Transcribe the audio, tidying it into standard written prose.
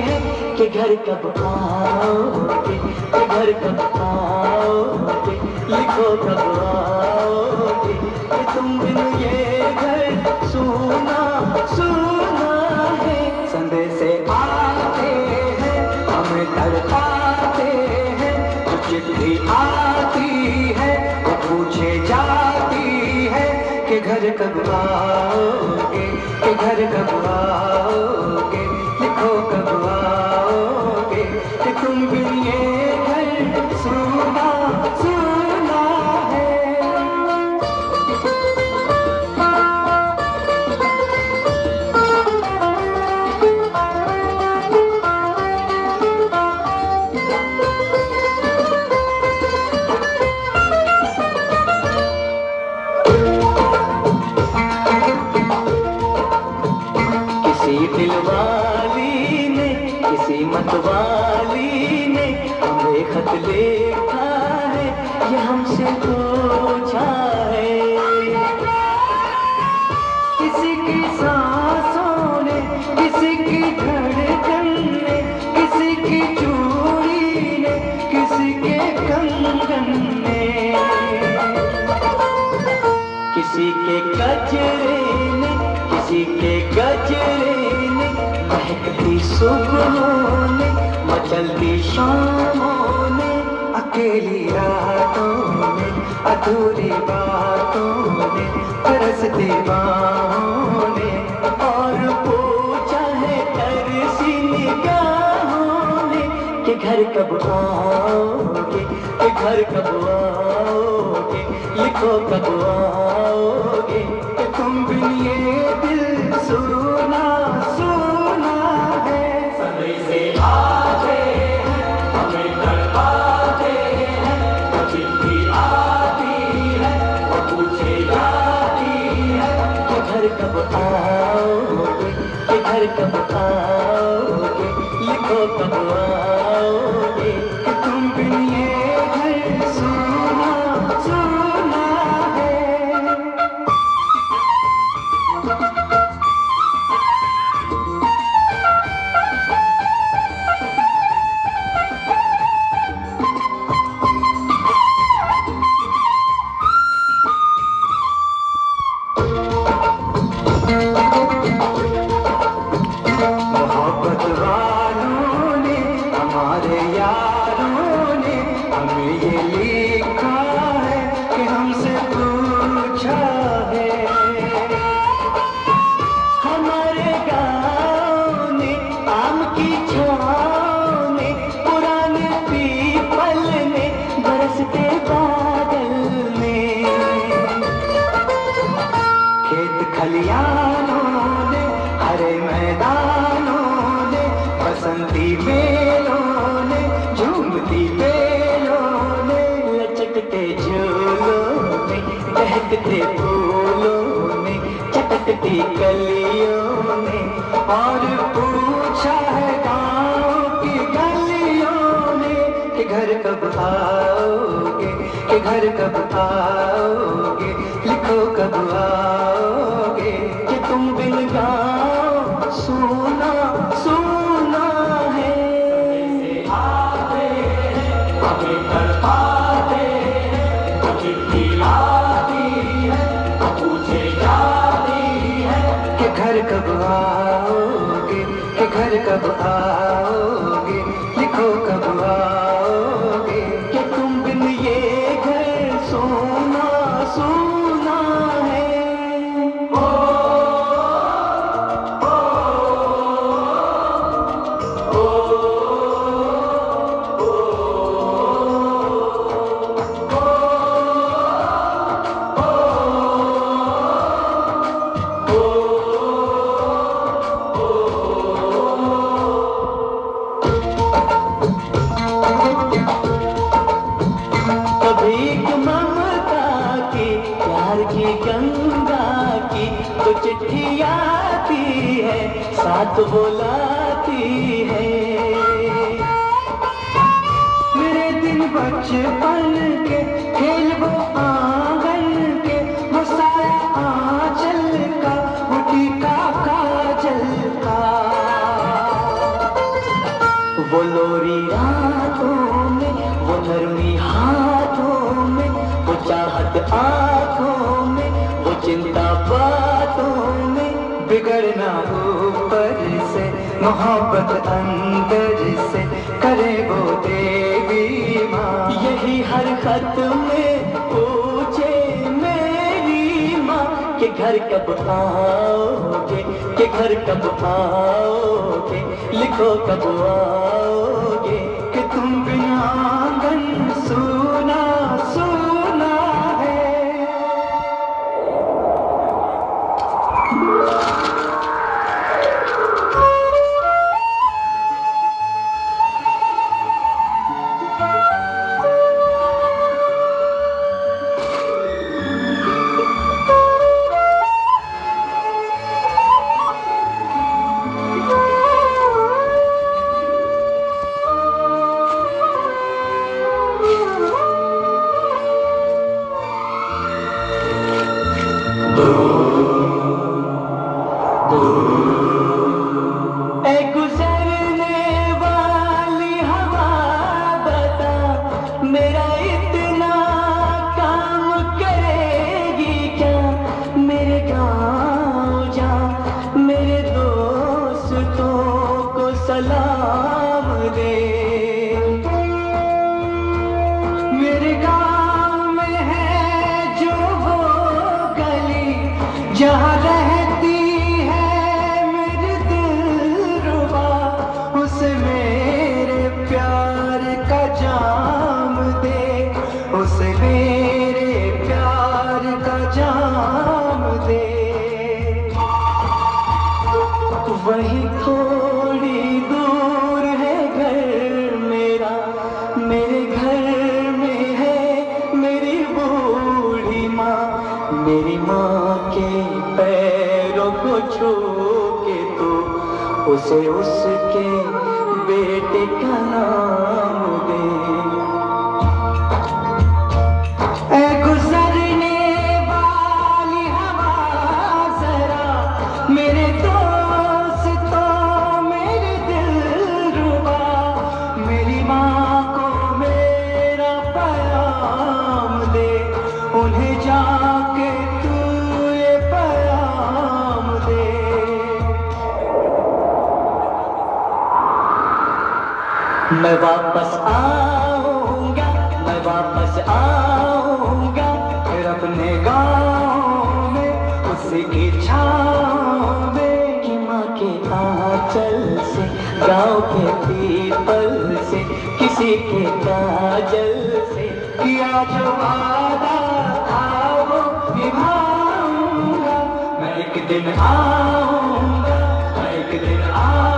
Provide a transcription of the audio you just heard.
है कि घर कब आओगे, कि घर कब आओगे, लिखो कब आओगे कि तुम बिन ये घर सुना सुना है। संदेशे आते हैं हमें तड़पाते हैं, जो चिट्ठी आती है वो पूछे जाती है कि घर कब आओगे, कि घर कब आओगे, लिखो कब आओगे कि तुम बिन ये घर सुना सुना है। किसी दिलवाली ने, किसी मतवाली ने हमें खत लिखा है, ये हमसे पूछा है। किसी की सांसों ने, किसी की धड़कन ने, किसी की चूड़ी ने, किसी के कंगन ने, किसी के गजरे ने, किसी के गजरे ने, महकती सुबहों ने, मचलती शामों ने, अकेली रातों ने, अधूरी बातों ने, तरसती बाहों ने, और पूछा है तरसी निगाहों ने कि घर कब आओगे, कि घर कब आओगे, लिखो कब आओगे कि तुम बिन ये दिल सुना सुना है। संदेशे आते हैं हमें तड़पाते हैं, वो चिट्ठी आती है वो पूछे जाती है कि घर कब आओगे, कि घर कब आओगे, लिखो कब आओगे कि तुम बिन ये घर सुना सुना है। मोहब्बत वालों ने, हमारे यारों ने हमें ये लिखा है कि हमसे पूछा है। हमारे गाँव ने, आम की छाँव ने, पुराने पीपल ने, बरसते बादल ने, खेत खलियानों ने, हरे मैदानों ने, बसंती बेलों ने, झूमती बेलों ने, लचकते झूलों ने, दहकते फूलों ने, चटकती कलियों ने, और पूछा है गाँव की गलियों ने कि घर कब आओगे, कि घर कब आओगे, लिखो कब आओगे कि तुम बिन गाँव सुना सुना है। संदेशे आते हैं हमें तड़पाते हैं, वो चिट्ठी आती है वो पूछे जाती है कि घर कब आओगे, कि घर कब आओगे, लिखो कब आओगे कि तुम बिन ये घर सोना सोना है। चिट्ठी आती है साथ बुलाती है, मेरे दिन बचपन के खेल वो आंगन के, वो साया आंचल का, वो टीका काजल का, वो लोरी रातों में, वो नरमी हाथों में, वो चाहत आँखों में, वो चिंता बातों में, बिगड़ना ऊपर से, मोहब्बत अंदर से, करे वो देवी माँ। यही हर खत में पूछे मेरी माँ कि घर कब आओगे, कि घर कब आओगे, लिखो कब आओगे, कि तुम बिना आंगन सूना सूना है। मेरा इतना काम करेगी क्या, मेरे गाँव जा, मेरे दोस्तों को सलाम दे। मेरे गाँव में है जो वो गली जहाँ रहती है मेरी दिलरुबा, उसे मेरे प्यार का जाम दे, उसे मेरे प्यार का जाम दे। वही थोड़ी दूर है घर मेरा, मेरे घर में है मेरी बूढ़ी माँ। मेरी माँ के पैरों को छू के तो उसे उसके बेटे का नाम दे। ऐ गुजरने वाली हवा जरा मेरे दोस्तों, मेरे दिलरुबा, मेरी माँ को मेरा पैगाम दे, उन्हें जाके तू ये पैगाम दे। मैं वापस आऊंगा, मैं वापस आऊंगा, फिर अपने गाँव में उसकी छाँव में, कि माँ के आंचल से, गाँव के पीपल से, किसी के काजल से किया जो वादा था वो निभाऊंगा। मैं एक दिन आऊंगा, मैं एक दिन आऊंगा।